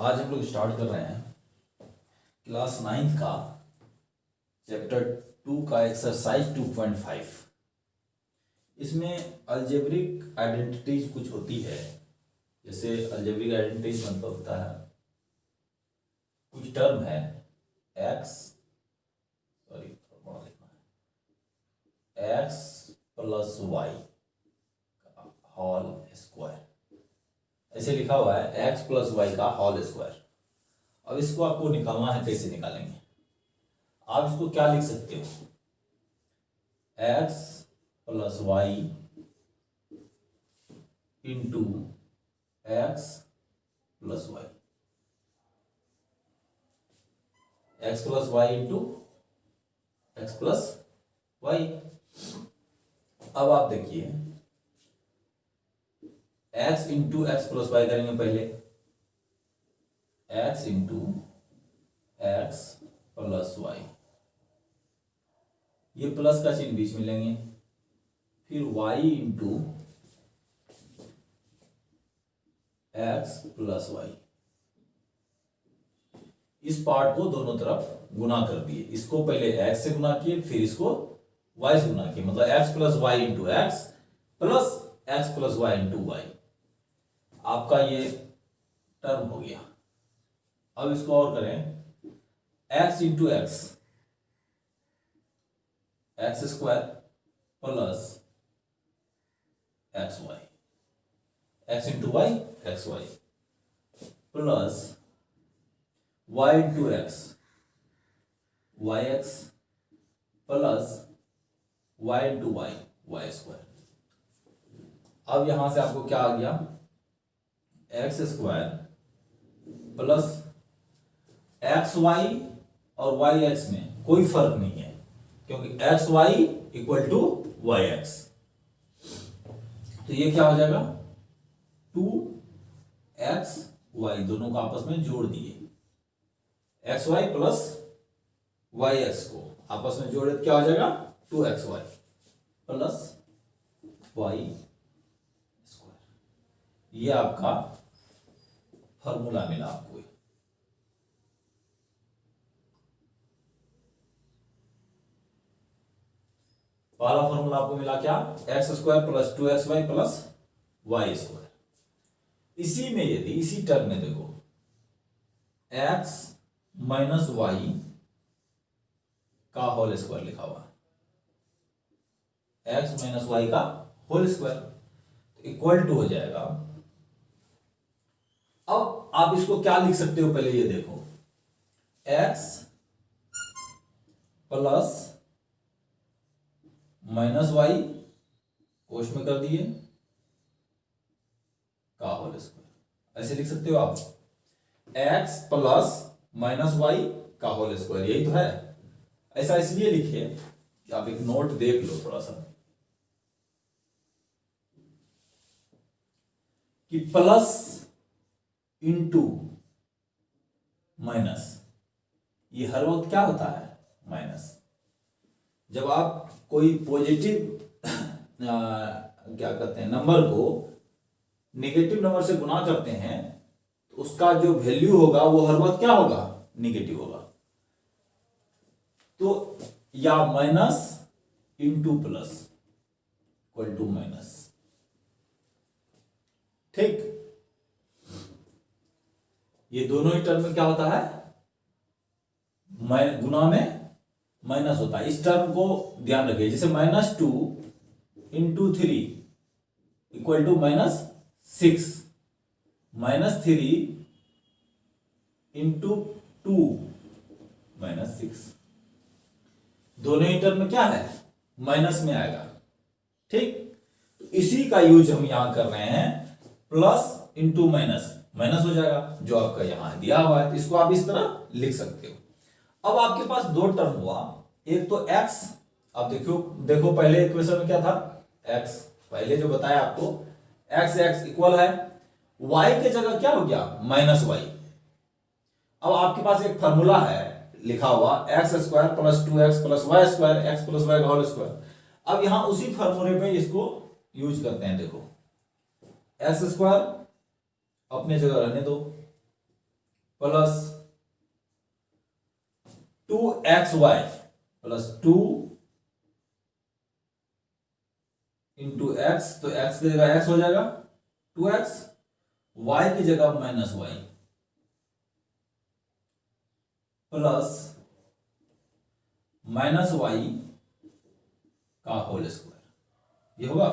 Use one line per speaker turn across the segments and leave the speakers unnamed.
आज हम लोग स्टार्ट कर रहे हैं क्लास 9 का चैप्टर 2 का एक्सरसाइज 2.5। इसमें अलजेब्रिक आइडेंटिटीज कुछ होती है। जैसे अलजेब्रिक आइडेंटिटीज मतलब होता है कुछ टर्म है x plus y whole square, ऐसे लिखा हुआ है एक्स प्लस वाई का होल स्क्वायर। अब इसको आपको निकालना है, कैसे निकालेंगे? आप इसको क्या लिख सकते हो? X plus Y into x plus y, x plus Y into x plus y. अब आप देखिए x into x plus y करेंगे पहले, x into x plus y, ये प्लस का चिन्ह बीच में लेंगे, फिर y into x plus y. इस पार्ट को दोनों तरफ गुना कर दिए, इसको पहले एक्स से गुना किए फिर इसको वाई से गुना किए, मतलब x plus Y into x plus Y into y. आपका ये टर्म हो गया। अब इसको और करें, x into x x square plus x y, x into y x y plus Y into x y x plus Y into y y square. अब यहां से आपको क्या आ गया? X square plus x y और वाई एक्स में कोई फर्क नहीं है क्योंकि x Y equal to y x. तो ये क्या हो जाएगा? 2x वाई, दोनों को आपस में जोड़ दिए, x y plus y x को आपस में जोड़े तो क्या हो जाएगा? 2x y plus y square. ये आपका फॉर्मूला मिला आपको। पहला फॉर्मूला आपको मिला क्या? X square plus 2x y plus y square. इसी में यदि इसी टर्म में देखो x माइनस वाई का होल स्क्वायर लिखा हुआ है, x माइनस वाई का होल स्क्वायर इक्वल टू हो जाएगा। अब आप इसको क्या लिख सकते हो? पहले ये देखो, x प्लस माइनस वाई कोष में कर दिए का होल स्क्वायर, ऐसे लिख सकते हो आप। x प्लस माइनस वाई का होल स्क्वायर, यही तो है। ऐसा इसलिए लिखिए कि आप एक नोट देख लो थोड़ा सा, कि प्लस इंटू माइनस, ये हर वक्त क्या होता है? माइनस। जब आप कोई पॉजिटिव क्या कहते हैं नंबर को नेगेटिव नंबर से गुना करते हैं तो उसका जो वैल्यू होगा वो हर वक्त क्या होगा? नेगेटिव होगा। तो या minus into plus equal to minus, ठीक। ये दोनों ही टर्म में क्या होता है? गुना में माइनस होता है। इस टर्म को ध्यान रखिए, जैसे -2 इंटू 3 इक्वल टू -6, -3 इंटू 2 -6। दोनों ही टर्म में क्या है? माइनस में आएगा, ठीक। इसी का यूज हम यहां कर रहे हैं, प्लस इंटू माइनस, माइनस हो जाएगा जो आपका यहां दिया हुआ है, तो इसको आप इस तरह लिख सकते हो। अब आपके पास दो टर्म हुआ, एक तो x, अब देखो पहले इक्वेशन में क्या था? x, पहले जो बताया आपको x इक्वल है y के जगह क्या हो गया? Minus y. अब आपके पास एक फॉर्मूला है लिखा हुआ, x square plus 2x plus y square x plus y whole square. अब यहां उसी फॉर्मूले पे इसको यूज करते हैं। देखो एक्स स्क्वायर अपने जगह रहने दो, plus 2xy plus 2 into x, तो x की जगह x हो जाएगा 2x, y की जगह minus y plus minus y का होल स्क्वायर, ये होगा।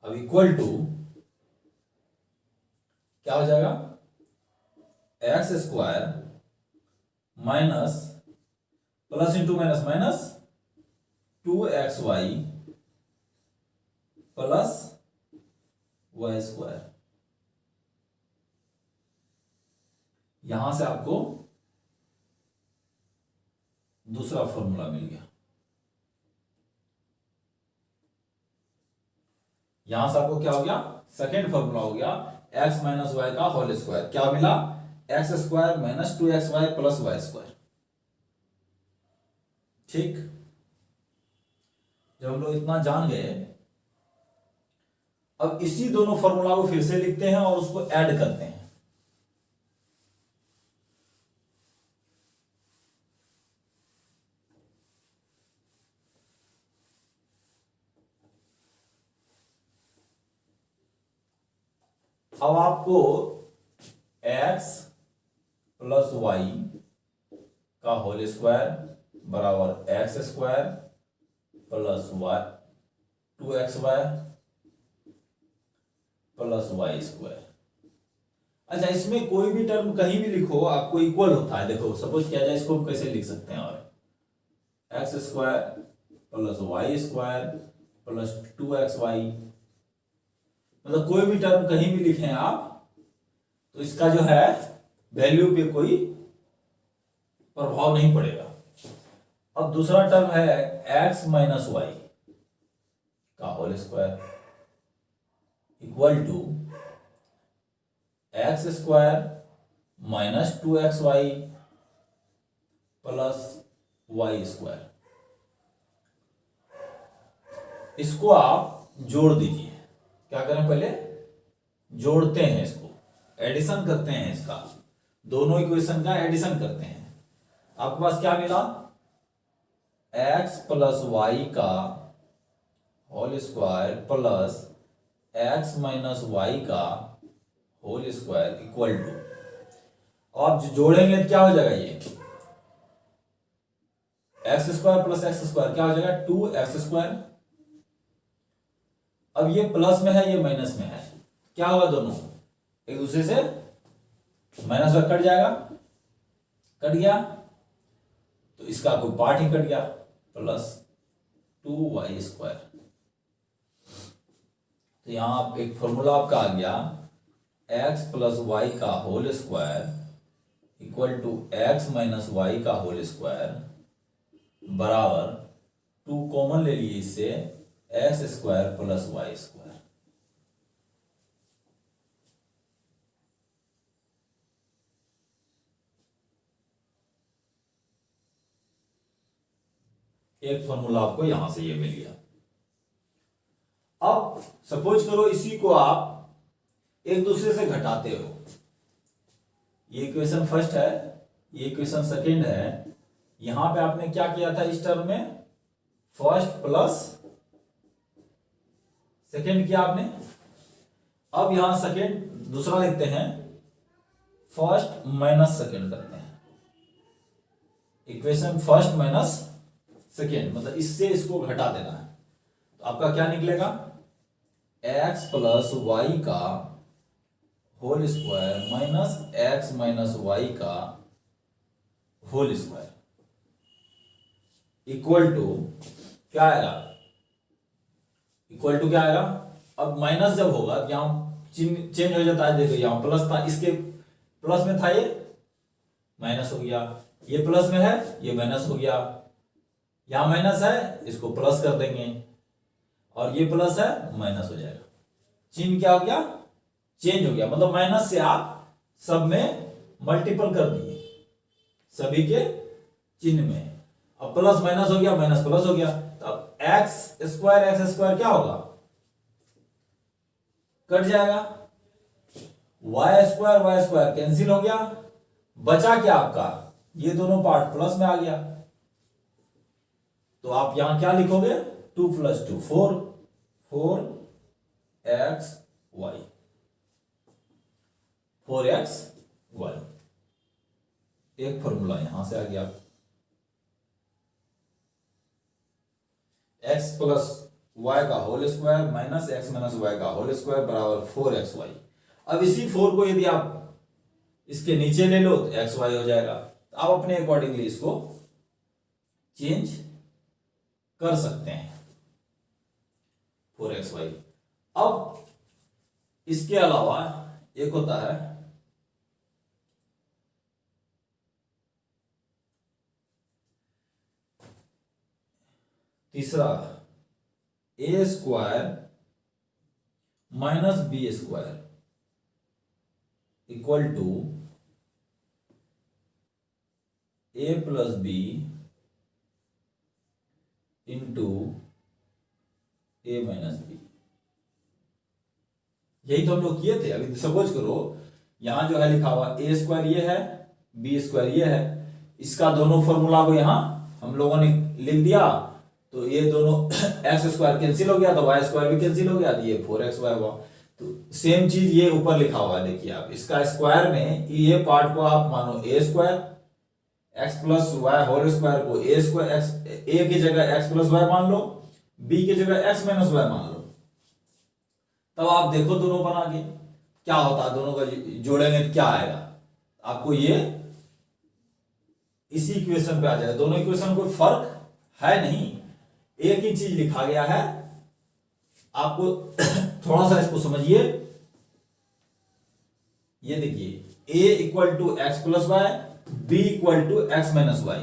अब इक्वल टू क्या हो जाएगा, x square minus plus into minus minus 2xy plus y square. यहां से आपको दूसरा फॉर्मूला मिल गया। यहां से आपको क्या हो गया, सेकेंड फॉर्मूला हो गया x माइनस वाई का होल स्क्वायर। क्या मिला, x square minus 2xy plus y square. ठीक, जब हम लोग इतना जान गए, अब इसी दोनों फॉर्मूला को फिर से लिखते हैं और उसको ऐड करते हैं। अब आपको x प्लस वाई का होल स्क्वायर बराबर x square plus y 2xy plus y square. अच्छा, इसमें कोई भी टर्म कहीं भी लिखो आपको इक्वल होता है। देखो सपोज किया जाए, इसको हम कैसे लिख सकते हैं, और x square plus y square plus 2xy, मतलब कोई भी टर्म कहीं भी लिखें आप, तो इसका जो है वैल्यू पे कोई प्रभाव नहीं पड़ेगा। अब दूसरा टर्म है x माइनस वाई का whole square equal to x square minus 2xy plus y square. इसको आप जोड़ दीजिए। क्या करें, पहले जोड़ते हैं, इसको एडिशन करते हैं, इसका दोनों इक्वेशन का एडिशन करते हैं। आपके पास क्या मिला, x प्लस वाई का whole square plus x minus y का होल स्क्वायर इक्वल टू, आप जोड़ेंगे तो क्या हो जाएगा, ये x square plus x square क्या हो जाएगा 2x स्क्वायर। अब ये प्लस में है, ये माइनस में है, क्या होगा, दोनों एक दूसरे से माइनस में कट जाएगा, कट गया तो इसका कोई पार्ट ही कट गया, प्लस 2y स्क्वायर। तो यहां एक फॉर्मूला आपका आ गया, x प्लस वाई का whole square equal to x minus y का होल स्क्वायर बराबर 2 कॉमन ले लिए इससे, x square plus y square. एक फॉर्मूला आपको यहां से ये मिल गया। अब सपोज करो इसी को आप एक दूसरे से घटाते हो, ये इक्वेशन फर्स्ट है, ये इक्वेशन सेकेंड है। यहां पे आपने क्या किया था, इस टर्म में फर्स्ट प्लस सेकेंड किया आपने। अब यहां सेकेंड दूसरा लिखते हैं, फर्स्ट माइनस सेकेंड करते हैं, इक्वेशन फर्स्ट माइनस सेकेंड, मतलब इससे इसको घटा देना है। तो आपका क्या निकलेगा, x प्लस वाई का whole square minus x minus y का होल स्क्वायर इक्वल टू क्या आएगा, इक्वल टू क्या आएगा। अब माइनस जब होगा तो यहां चिन्ह चेंज हो जाता है। देखो यहां प्लस था, इसके प्लस में था, ये माइनस हो गया, ये प्लस में है, ये माइनस हो गया। यहां माइनस है, इसको प्लस कर देंगे, और ये प्लस है, माइनस हो जाएगा। चिन्ह क्या हो गया, चेंज हो गया। मतलब माइनस से आप सब में मल्टीपल कर दिए, सभी के चिन्ह में। अब प्लस माइनस हो गया, माइनस प्लस हो गया, तो अब एक्स स्क्वायर क्या होगा, कट जाएगा। वाई स्क्वायर कैंसिल हो गया, बचा क्या आपका, ये दोनों पार्ट प्लस में आ गया, तो आप यहां क्या लिखोगे, 2 + 2 4, 4x y, 4x y, एक फॉर्मूला यहां से आ गया, x + y का whole square minus x - y का होल स्क्वायर बराबर 4xy। अब इसी 4 को यदि आप इसके नीचे ले लो तो xy हो जाएगा, तो आप अपने अकॉर्डिंगली इसको चेंज कर सकते हैं 4xy। अब इसके अलावा एक होता है तीसरा, a square minus b square equal to a + b into a - b। यही तो हम लोग किए थे। अभी सपोज करो यहां जो है लिखा हुआ a स्क्वायर ये है, b स्क्वायर ये है, इसका दोनों फॉर्मूला को यहां हम लोगों ने लिख दिया, तो ये दोनों एक्स स्क्वायर कैंसिल हो गया, तो वाई स्क्वायर भी कैंसिल हो गया, तो ये 4xy हुआ। तो सेम चीज ये ऊपर लिखा हुआ है, देखिए आप इसका स्क्वायर में ये पार्ट को आप मानो a square, x + y whole square को a स्क्वायर, x a की जगह x + y मान लो, b की जगह x - y मान लो। तब आप देखो दोनों बना के क्या होता है, दोनों का जोड़ेंगे तो क्या आएगा, आपको ये इसी इक्वेशन पे आ जाएगा। दोनों इक्वेशन कोई फर्क है नहीं, एक ही चीज लिखा गया है। आपको थोड़ा सा इसको समझिए, ये देखिए a = x + y, b = x - y।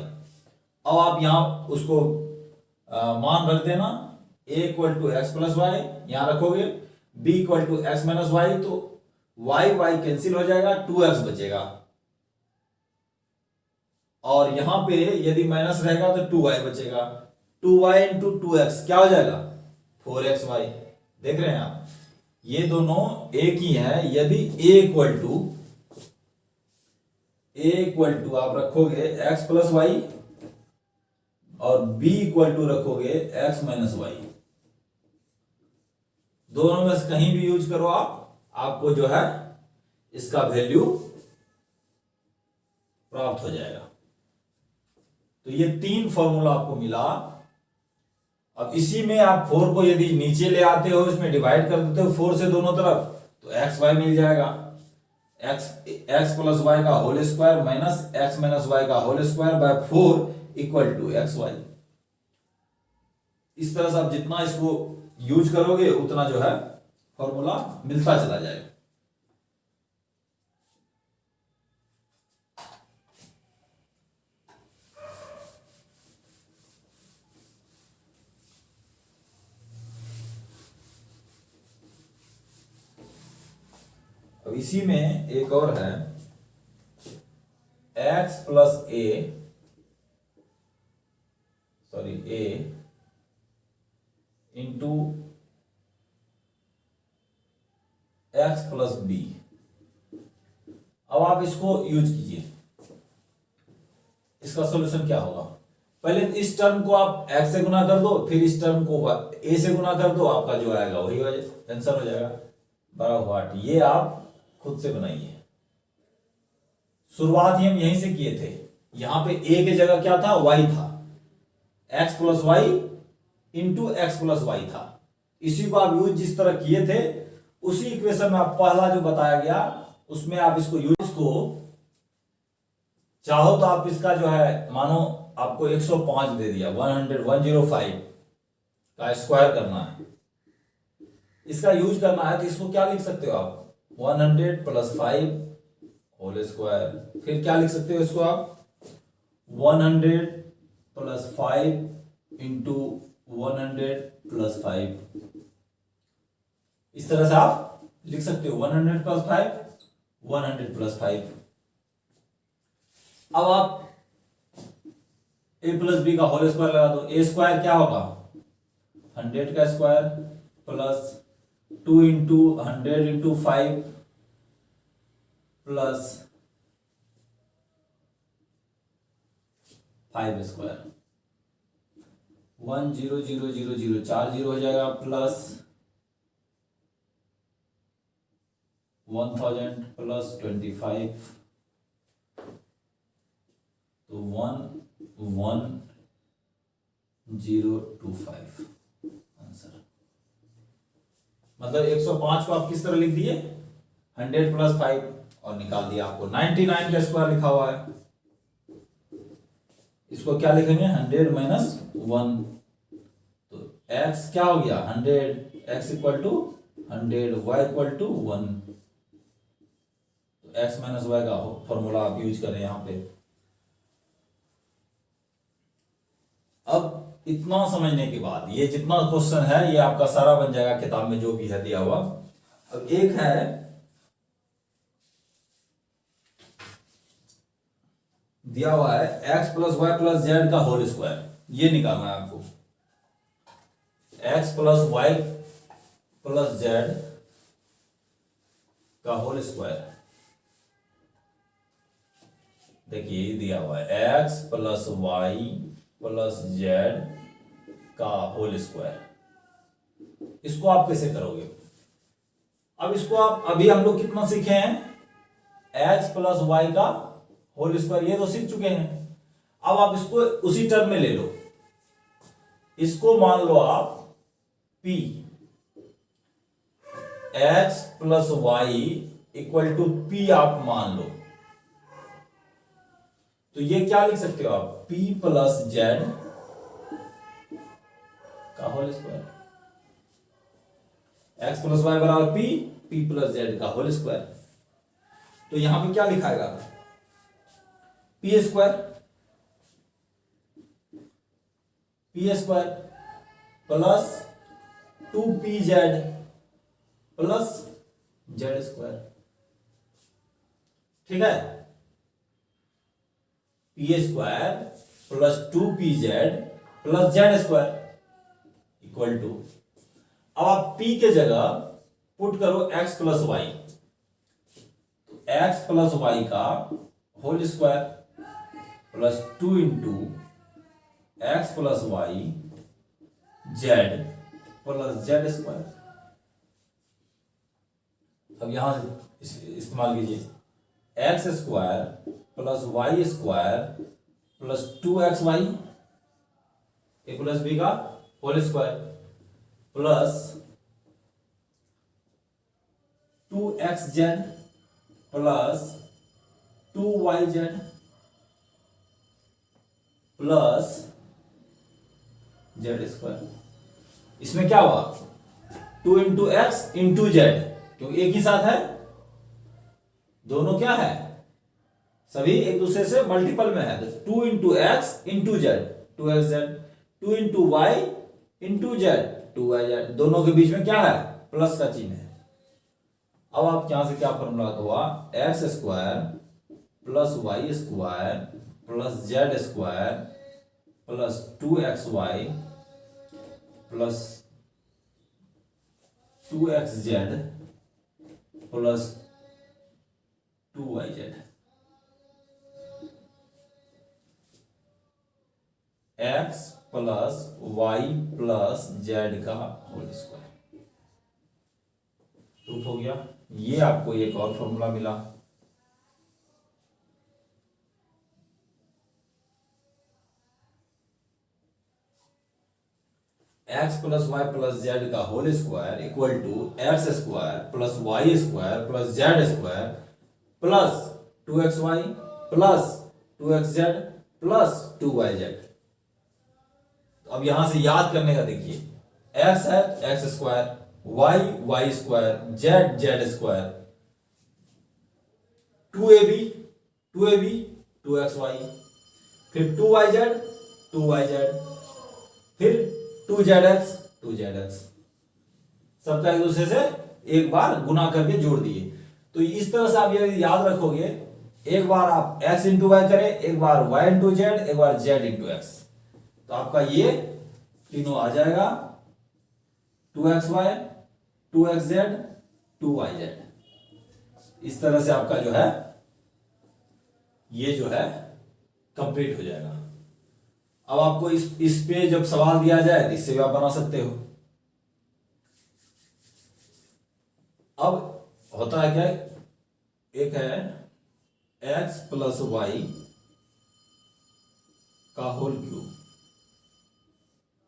अब आप यहां उसको मान रख देना, a = x + y यहां रखोगे, b = x - y, तो y कैंसिल हो जाएगा, 2x बचेगा, और यहां पे यदि माइनस रहेगा तो 2y बचेगा, 2y × 2x क्या हो जाएगा, 4xy। देख रहे हैं आप, ये दोनों एक ही है। यदि a आप रखोगे x + y और b = रखोगे x - y, दोनों में से कहीं भी यूज करो आप, आपको जो है इसका वैल्यू प्राप्त हो जाएगा। तो ये 3 फॉर्मूला आपको मिला। अब इसी में आप 4 को यदि नीचे ले आते हो, इसमें डिवाइड कर देते हो 4 से दोनों तरफ, तो xy मिल जाएगा, x + y का whole square minus x - y का होल स्क्वायर बाय 4 = xy। इस तरह से आप जितना इसको यूज करोगे उतना जो है फॉर्मूला मिलता चला जाएगा। अब इसी में एक और है, x + a into x + b। अब आप इसको यूज कीजिए, इसका सॉल्यूशन क्या होगा, पहले इस टर्म को आप x से गुना कर दो, फिर इस टर्म को a से गुना कर दो, आपका जो आएगा वही आंसर हो जाएगा, बराबर व्हाट। ये आप खुद से बनाइए। शुरुआत ही हम यहीं से किए थे, यहां पे a की जगह क्या था, y था, x + y into x + y था। इसी को आप यूज जिस तरह किए थे उसी इक्वेशन में आप पहला जो बताया गया उसमें आप इसको यूज को चाहो तो आप इसका जो है मानो आपको 105 दे दिया, 105 का स्क्वायर करना है, इसका यूज करना है, तो इसको क्या लिख सकते हो आप, 100 + 5 होल स्क्वायर। फिर क्या लिख सकते हो इसको आप, 100 + 5 इंटू 100 + 5। इस तरह से आप लिख सकते हो 100 + 5, 100 + 5। अब आप a + b का होल स्क्वायर लगा दो, a स्क्वायर क्या होगा, 100 का स्क्वायर प्लस 2 × 100 × 5 प्लस 5 स्क्वायर, 1 0 0 0 0 4 0 हो जाएगा, प्लस 1000 प्लस 25, तो 11025 आंसर। मतलब 105 को आप किस तरह लिख दिए, 100 प्लस 5 और निकाल दिया आपको 99 का स्क्वायर लिखा हुआ है। इसको क्या लिखेंगे, 100 माइनस 1, तो x क्या हो गया 100, x equal to 100, y equal to 1, तो x माइनस वाई का फॉर्मूला आप यूज करें यहां पे। अब इतना समझने के बाद ये जितना क्वेश्चन है ये आपका सारा बन जाएगा किताब में जो भी है दिया हुआ। अब एक है दिया हुआ है x plus y plus z का होल स्क्वायर, ये निकालना है आपको। x plus y plus z का होल स्क्वायर, देखिए दिया हुआ है x plus y plus z का होल स्क्वायर। इसको आप कैसे करोगे, अब इसको आप अभी हम लोग कितना सीखे हैं, x प्लस वाई का होल स्क्वायर ये तो सीख चुके हैं। अब आप इसको उसी टर्म में ले लो, इसको मान लो आप p, x plus y equal to p आप मान लो, तो ये क्या लिख सकते हो आप, p प्लस जेड का whole square, x plus y बराबर p प्लस जेड का होल स्क्वायर। तो यहां पे क्या लिखाएगा, p square plus 2pz plus z square, ठीक है, p square plus 2pz plus z square equal to, अब आप p के जगह पुट करो x प्लस वाई, तो x प्लस वाई का whole square plus 2 into x plus y z plus z square. अब यहां से इस्तेमाल कीजिए x square plus y square plus 2xy a plus b का whole square plus 2xz plus 2yz plus z square. इसमें क्या हुआ 2 इंटू एक्स इंटू जेड, क्योंकि एक ही साथ है, दोनों क्या है सभी एक दूसरे से मल्टीपल में है, तो 2 into x into z 2xz, 2 into y into z 2yz, दोनों के बीच में क्या है प्लस का चिन्ह है। अब आप यहां से क्या फॉर्मूला हुआ, x square plus y square plus z square plus 2xy plus 2xz plus 2yz, x plus y plus z का होल स्क्वायर प्रूफ हो गया। ये आपको एक और फॉर्मूला मिला, x plus y plus z का whole square equal to x square plus y square plus z square plus 2xy plus 2xz plus 2yz। अब यहां से याद करने का देखिए, x है x square, y y square, z z square, 2ab 2xy, फिर 2yz फिर 2zx 2zx, सबका एक दूसरे से एक बार गुना करके जोड़ दिए। तो इस तरह से आप ये याद रखोगे, एक बार आप x इंटू वाई करें, एक बार y इंटू जेड, एक बार z इंटू एक्स, तो आपका ये तीनों आ जाएगा 2xy 2xz 2yz। इस तरह से आपका जो है ये जो है कंप्लीट हो जाएगा। अब आपको इस पे जब सवाल दिया जाए तो इससे भी आप बना सकते हो। अब होता है क्या, एक है x प्लस वाई का होल क्यूब।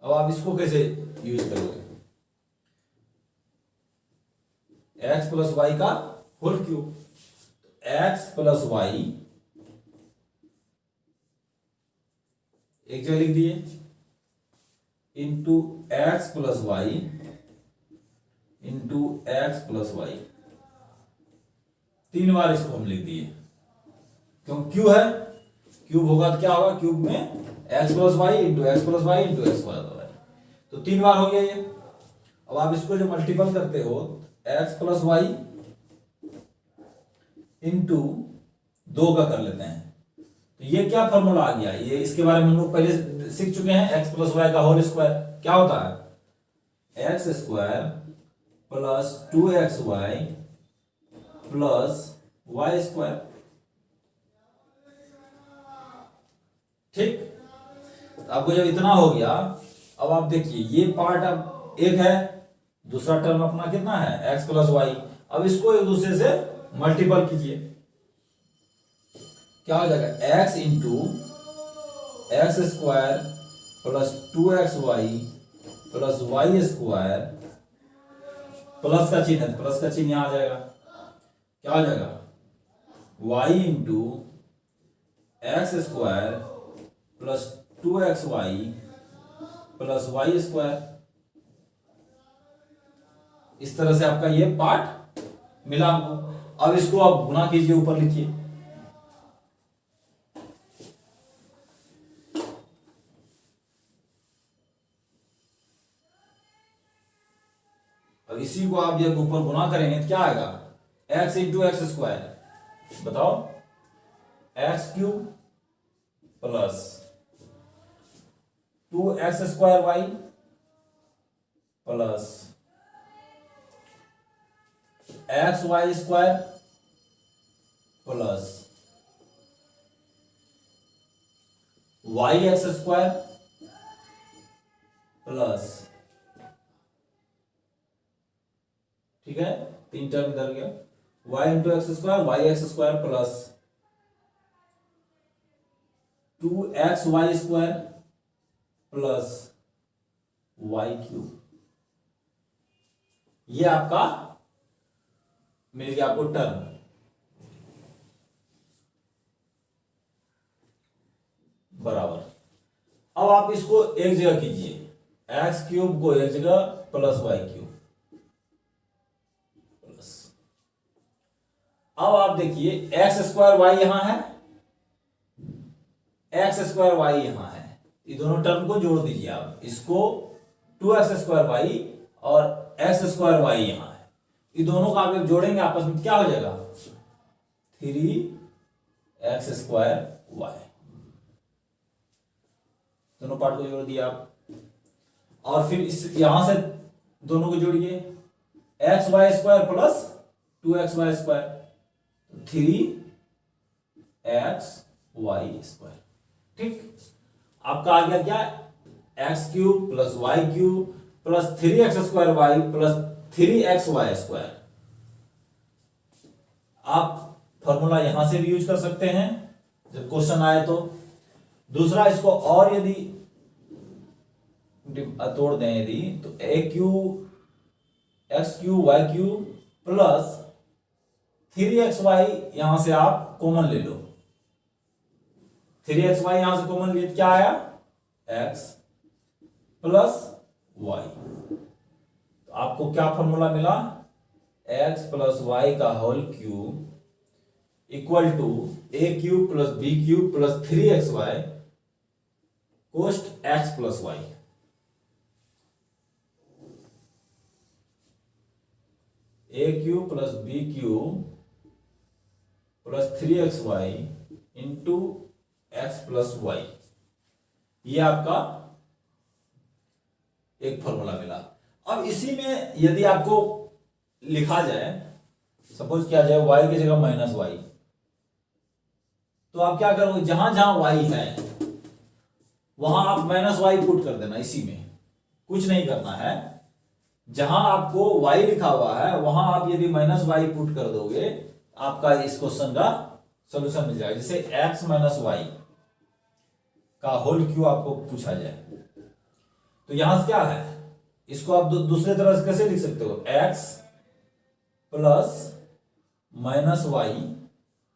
अब आप इसको कैसे यूज करोगे, x प्लस वाई का whole cube, x plus Y एक जगह लिख दिए into x plus Y into x plus Y, 3 बार इसको हम लिख दिए, क्यों क्यू है, क्यूब होगा तो क्या होगा, क्यूब में x plus Y into x plus Y into x plus y, तो 3 बार हो गया ये। अब आप इसको जो मल्टीपल करते हो एक्स प्लस वाई इंटू 2 का कर लेते हैं, तो ये क्या फॉर्मूला आ गया, ये इसके बारे में हम लोग पहले सीख चुके हैं, एक्स प्लस वाई का होल स्क्वायर क्या होता है, x square plus 2xy plus y square. ठीक, तो आपको जब इतना हो गया, अब आप देखिए ये पार्ट अब एक है, दूसरा टर्म अपना कितना है एक्स प्लस वाई, अब इसको एक दूसरे से मल्टीपल कीजिए, क्या हो जाएगा x into x square plus 2xy plus y square, plus का चिन्ह है, प्लस का चिन्ह यहां आ जाएगा, क्या हो जाएगा y into x square plus 2xy plus y square. इस तरह से आपका ये पार्ट मिला हमको। अब इसको आप गुणा कीजिए, ऊपर लिखिए, अब इसी को आप जब ऊपर गुणा करेंगे तो क्या आएगा, x इंटू एक्स स्क्वायर, बताओ x cube plus 2x square y plus x y square plus y x square plus, ठीक है 3 टर्म इधर गया, y into x square y x square plus 2xy square plus y cube, ये आपका मिल गया आपको term. बराबर, अब आप इसको एक जगह कीजिए, एक्स क्यूब को एक जगह प्लस वाई क्यूब प्लस, अब आप देखिए एक्स स्क्वायर वाई यहां है, एक्स स्क्वायर वाई यहां है, ये दोनों टर्म को जोड़ दीजिए आप, इसको 2x स्क्वायर वाई और एक्स स्क्वायर वाई यहां है, ये दोनों का आप जब जोड़ेंगे आपस में क्या हो जाएगा 3x स्क्वायर वाई, दोनों पार्ट को जोड़ दिया आप, और फिर इस यहां से दोनों को जोड़िए, x y square plus 2xy square, 3x y square. ठीक, आपका आ गया क्या, x cube plus y cube plus 3x square y plus 3x y square. आप फॉर्मूला यहां से भी यूज कर सकते हैं जब क्वेश्चन आए तो। दूसरा, इसको और यदि तोड़ दें यदि, तो a cube x cube y cube plus 3xy यहां से आप कॉमन ले लो, 3xy यहां से कॉमन लिए क्या आया x प्लस y, तो आपको क्या फॉर्मूला मिला, x प्लस वाई का whole cube equal to a cube plus b cube plus 3xy कोस्ट x plus y. A cube plus b cube plus 3xy into x plus y, ये आपका एक formula मिला। अब इसी में यदि आपको लिखा जाए सपोज क्या जाए y की जगह माइनस वाई, तो आप क्या करोगे, जहां जहां y है वहां आप माइनस वाई पुट कर देना, इसी में कुछ नहीं करना है। जहां आपको y लिखा हुआ है वहां आप यदि माइनस वाई पुट कर दोगे, आपका इस क्वेश्चन का सॉल्यूशन मिल जाएगा। जैसे x माइनस वाई का होल क्यू आपको पूछा जाए, तो यहां से क्या है, इसको आप दूसरे तरह से कैसे लिख सकते हो, x प्लस माइनस वाई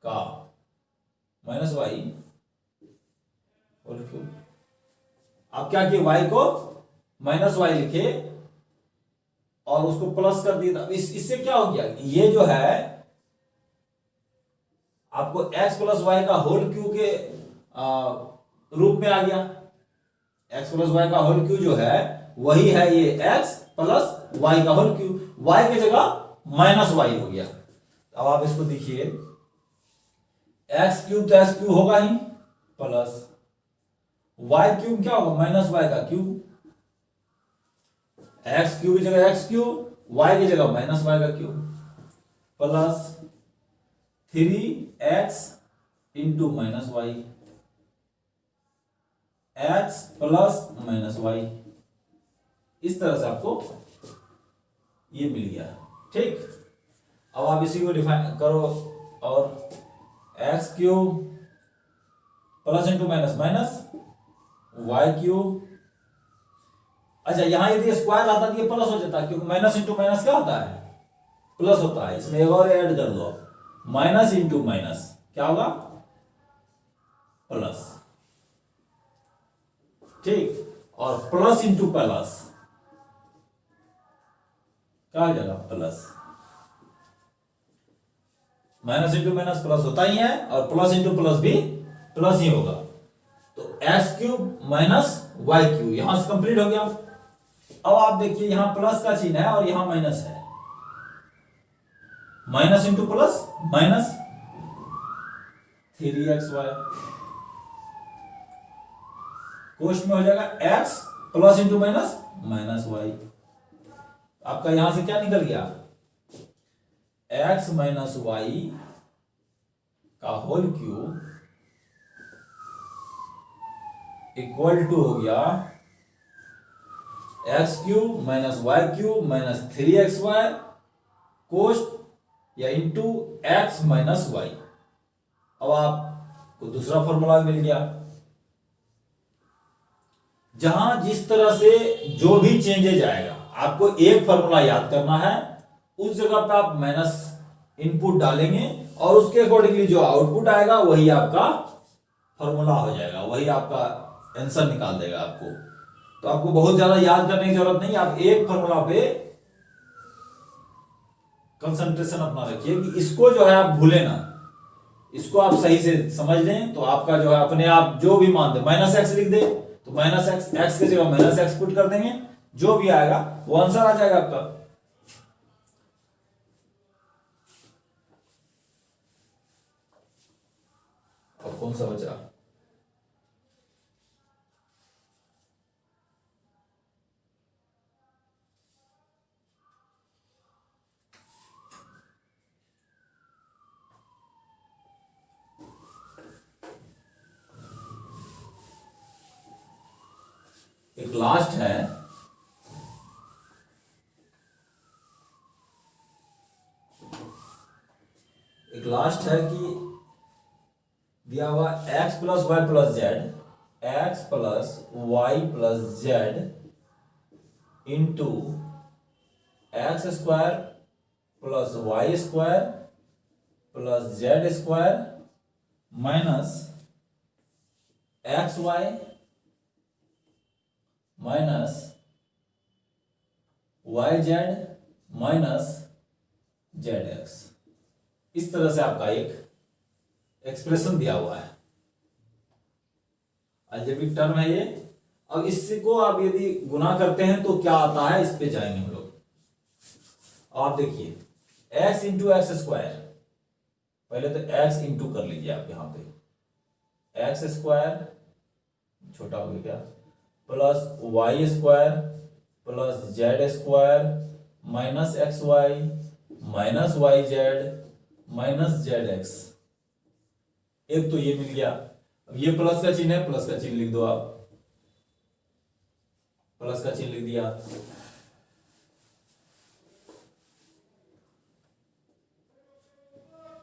का माइनस वाई होल क्यू। आप क्या किए, y को माइनस वाई लिखे और उसको प्लस कर दिया। इससे क्या हो गया, ये जो है आपको x प्लस वाई का होल क्यू के रूप में आ गया। x प्लस वाई का होल क्यू जो है वही है ये x प्लस वाई का होल क्यू, y की जगह माइनस वाई हो गया। अब आप इसको देखिए, एक्स क्यूब तो एक्स क्यूब होगा ही, प्लस वाई क्यूब क्या होगा, माइनस वाई का क्यूब। एक्स क्यूब की जगह एक्स क्यूब, वाई की जगह माइनस वाई का cube, plus 3x into minus y, x plus minus y. इस तरह से आपको ये मिल गया, ठीक। अब आप इसी को डिफाइन करो, और x cube plus into minus minus y cube. अच्छा, यहां यदि स्क्वायर आता तो ये प्लस हो जाता, क्योंकि माइनस इंटू माइनस क्या होता है, प्लस होता है। इसमें एक और ऐड कर दो, माइनस इंटू माइनस क्या होगा, प्लस, ठीक। और प्लस इंटू प्लस क्या हो जाएगा, plus. Minus into minus plus होता ही है, और प्लस इंटू प्लस भी प्लस ही होगा। तो x cube minus y cube यहां से कंप्लीट हो गया। अब आप देखिए, यहां प्लस का चिन्ह है और यहां माइनस है, minus into plus minus 3xy, कोष्ट में हो जाएगा x plus into minus minus y. आपका यहां से क्या निकल गया, x माइनस वाई का होल क्यूब इक्वल टू हो गया x cube minus y cube minus 3xy कोष्ट या इंटू एक्स माइनस वाई। अब आपको दूसरा फॉर्मूला मिल गया। जहां जिस तरह से जो भी चेंजेज आएगा, आपको एक फॉर्मूला याद करना है, उस जगह पे आप माइनस इनपुट डालेंगे और उसके अकॉर्डिंगली जो आउटपुट आएगा वही आपका फॉर्मूला हो जाएगा, वही आपका आंसर निकाल देगा आपको। तो आपको बहुत ज्यादा याद करने की जरूरत नहीं, आप एक फॉर्मूला पे कंसंट्रेशन अपना रखिए कि इसको जो है आप भूले ना, इसको आप सही से समझ लें, तो आपका जो है अपने आप जो भी मान दे, माइनस एक्स लिख दे तो माइनस एक्स, एक्स की जगह माइनस एक्स पुट कर देंगे, जो भी आएगा वो आंसर आ जाएगा आपका। और कौन सा बचा, एक लास्ट है, एक लास्ट है कि दिया हुआ x plus y plus z, x plus y plus z into x square plus y square plus z square minus x y minus y z minus z x. इस तरह से आपका एक एक्सप्रेशन दिया हुआ है, अलजेब्रिक टर्म है ये। अब इसको आप यदि गुना करते हैं तो क्या आता है, इस पे जाएंगे हम लोग। आप देखिए x इंटू एक्स स्क्वायर, पहले तो x इंटू कर लीजिए आप यहां पे, एक्स स्क्वायर छोटा हो गया क्या, plus y square plus z square minus x y minus y z minus z x. एक तो ये मिल गया। अब ये प्लस का चिन्ह है, प्लस का चिन्ह लिख दो आप, प्लस का चिन्ह लिख दिया।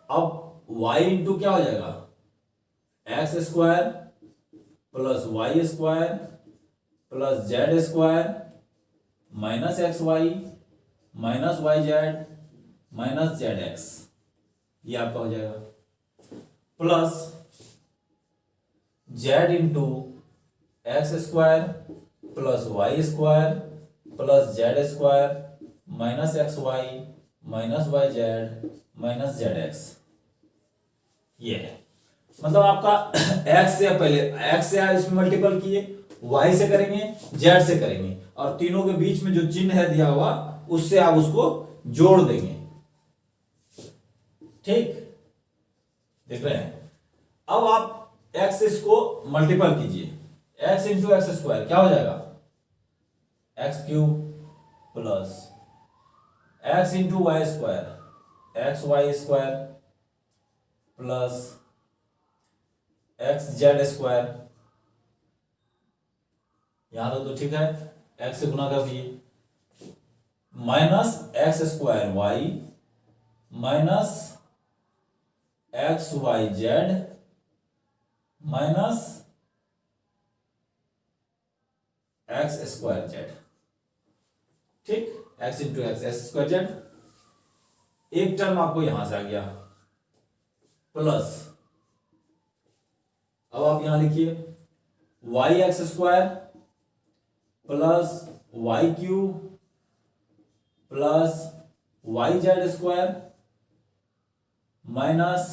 अब y इंटू क्या हो जाएगा, x square plus y square plus z square minus x y minus y z minus z x, ये आपका हो जाएगा। Plus z into x square plus y square plus z square minus x y minus y z minus z x. ये है मतलब आपका x से पहले x से इसमें मल्टीपल किए, y से करेंगे, z से करेंगे, और तीनों के बीच में जो चिन्ह है दिया हुआ उससे आप उसको जोड़ देंगे। ठीक, देख रहे हैं। अब आप x इसको मल्टीपल कीजिए, x इंटू एक्स स्क्वायर क्या हो जाएगा, x cube plus x into y square x y square plus x z square, यहां तो ठीक है, एक्स से गुना कर दिए, minus x square y minus x y z minus x square z. ठीक, x into x x square z. एक टर्म आपको यहां से आ गया प्लस, अब आप यहां लिखिए y x square plus y cube plus y z square minus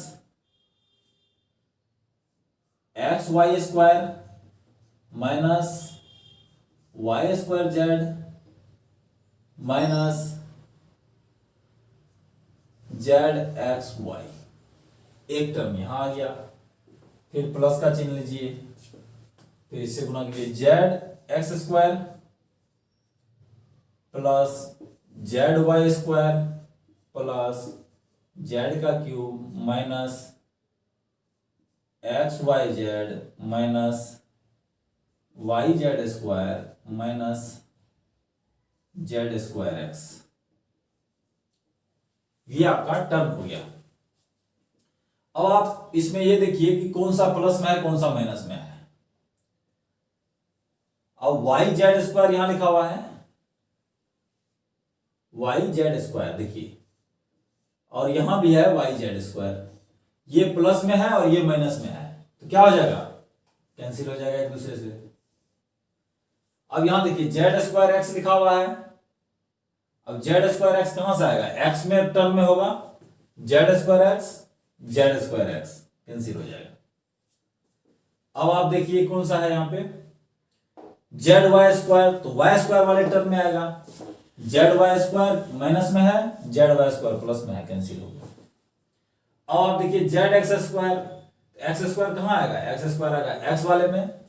x y square minus y square z minus z x y. एक टर्म यहां आ गया, फिर प्लस का चिन्ह लीजिए, फिर इससे गुना कीजिए, z x square plus z y square plus z का cube minus x y z minus y z square minus z square x. ये आपका टर्म हो गया। अब आप इसमें ये देखिए कि कौन सा प्लस में है कौन सा माइनस में है। अब वाई जेड स्क्वायर यहां लिखा हुआ है, वाई जेड स्क्वायर देखिए, और यहां भी है वाई जेड स्क्वायर, ये प्लस में है और ये माइनस में है, तो क्या हो जाएगा, कैंसिल हो जाएगा एक दूसरे से। अब यहां देखिए जेड स्क्वायर एक्स लिखा हुआ है, अब जेड स्क्वायर एक्स कहां से आएगा, एक्स में टर्म में होगा, जेड स्क्वायर एक्स कैंसिल हो जाएगा। अब आप देखिए कौन सा है यहां पे, जेड वाई स्क्वायर, तो वाई स्क्वायर वाले टर्म में आएगा, जेड वाई स्क्वायर माइनस में है, जेड वाई स्क्वायर प्लस में है, कैंसिल हो गया। अब आप देखिए जेड एक्स स्क्वायर कहां आएगा, एक्स स्क्वायर आएगा एक्स वाले में,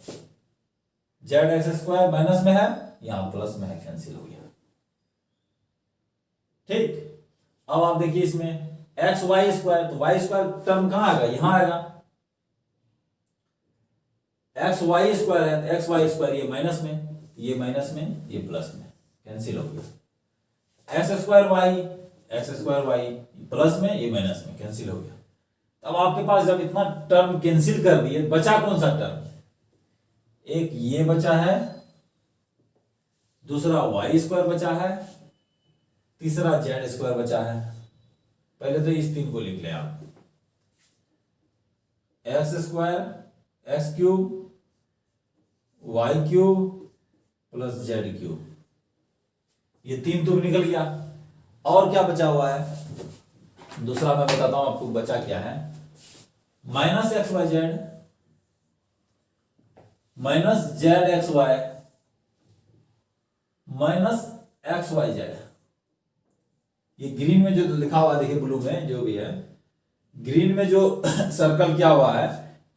जेड एक्स स्क्वायर माइनस में है, यहां प्लस में है, कैंसिल हो गया। ठीक, अब आप देखिए इसमें एक्स वाई स्क्वायर, तो वाई स्क्वायर टर्म कहां आएगा, यहां आएगा, एक्स वाई स्क्वायर है, एक्स वाई स्क्वायर ये माइनस में, ये माइनस में, ये प्लस में, कैंसिल हो गया। एक्स स्क्वायर वाई प्लस में, ये माइनस में, कैंसिल हो गया। अब आपके पास जब इतना टर्म कैंसिल कर दिए, बचा कौन सा टर्म, एक ये बचा है, दूसरा वाई स्क्वायर बचा है, तीसरा जेड स्क्वायर बचा है। पहले तो इस तीन को लिख लें आप, x square x cube y cube plus z cube, ये तीन तो निकल गया। और क्या बचा हुआ है, दूसरा मैं बताता हूं आपको बचा क्या है, minus x y z minus z x y minus x y z. ये ग्रीन में जो लिखा हुआ है देखिए, ब्लू में जो भी है, ग्रीन में जो सर्कल किया हुआ है,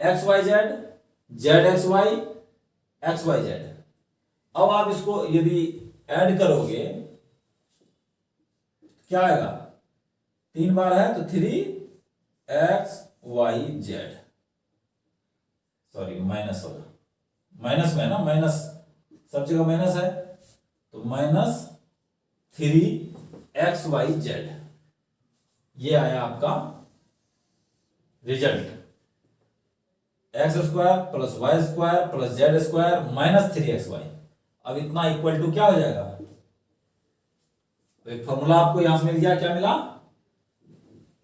x y z z x y z. अब आप इसको यदि ऐड करोगे क्या आएगा, 3 बार है तो 3xyz, सॉरी माइनस होगा, माइनस में है ना, माइनस सब जगह माइनस है, तो -3xyz, ये आया आपका result. x² + y² + z² -3xy। अब इतना इक्वल टू क्या हो जाएगा, तो एक फॉर्मूला आपको यहां से मिल गया, क्या मिला,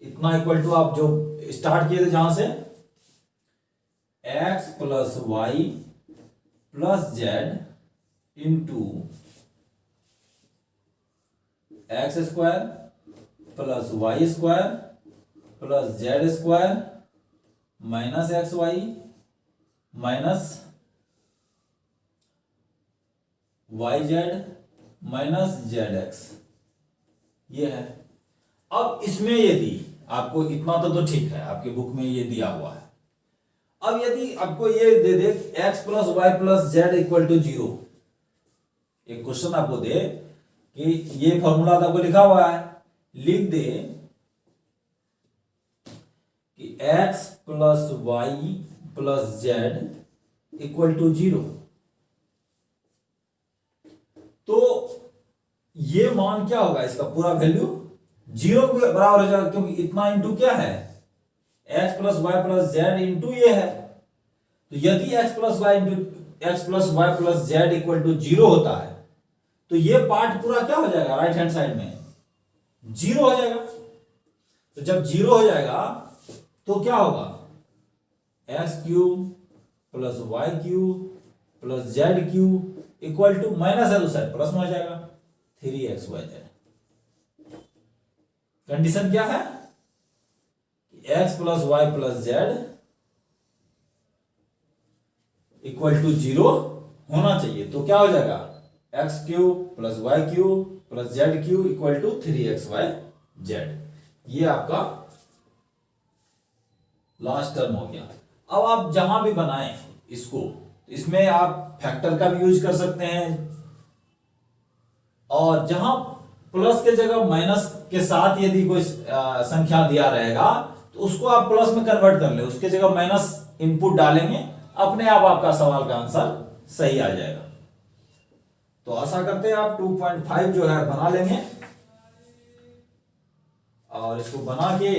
इतना इक्वल टू आप जो स्टार्ट किए थे जहां से, x + y + z into x² + y² + z² minus xy minus yz minus zx, ये है। अब इसमें यदि आपको इतना तो ठीक है, आपके बुक में ये दिया हुआ है। अब यदि आपको ये दे दे x + y + z = 0, एक क्वेश्चन आपको दे कि ये फॉर्मूला आपको लिखा हुआ है, लिख दे कि x + y + z = 0, तो ये मान क्या होगा, इसका पूरा वैल्यू 0 के बराबर हो जाएगा, क्योंकि इतना इंटू क्या है, x + y + z इंटू ये है। तो यदि x + y + z = 0 होता है, तो ये पार्ट पूरा क्या हो जाएगा, राइट हैंड साइड में 0 हो जाएगा। तो जब 0 हो जाएगा तो क्या होगा, x³ + y³ + z³ = माइनस है, तो साइड प्लस में हो जाएगा 3xyz। कंडीशन क्या है, x + y + z = 0 होना चाहिए, तो क्या हो जाएगा, x³ + y³ + z³ = 3xyz। ये आपका लास्ट टर्म हो गया। अब आप जहां भी बनाएं इसको, इसमें आप फैक्टर का भी यूज कर सकते हैं, और जहां प्लस के जगह माइनस के साथ यदि कोई संख्या दिया रहेगा तो उसको आप प्लस में कन्वर्ट कर ले, उसके जगह माइनस इनपुट डालेंगे, अपने आप आपका सवाल का आंसर सही आ जाएगा। तो आशा करते हैं आप 2.5 जो है बना लेंगे, और इसको बना के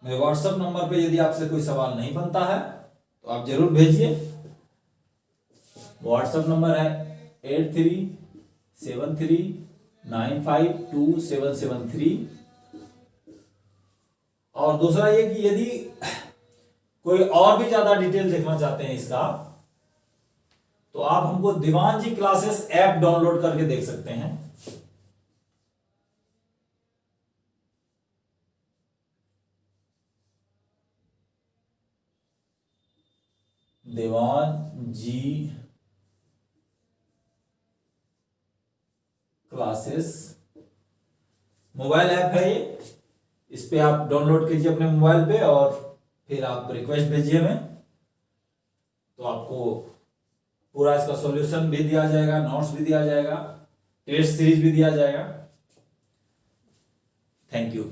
मेरे व्हाट्सएप नंबर पे यदि आपसे कोई सवाल नहीं बनता है तो आप जरूर भेजिए। व्हाट्सएप नंबर है 8373952773। और दूसरा ये कि यदि कोई और भी ज्यादा डिटेल देखना चाहते हैं इसका, तो आप हमको दीवान जी क्लासेस ऐप डाउनलोड करके देख सकते हैं। दीवान जी क्लासेस मोबाइल ऐप है ये, इस पे आप डाउनलोड कीजिए अपने मोबाइल पे, और फिर आप रिक्वेस्ट भेजिए हमें, तो आपको पूरा इसका सॉल्यूशन भी दिया जाएगा, नोट्स भी दिया जाएगा, टेस्ट सीरीज भी दिया जाएगा। Thank you.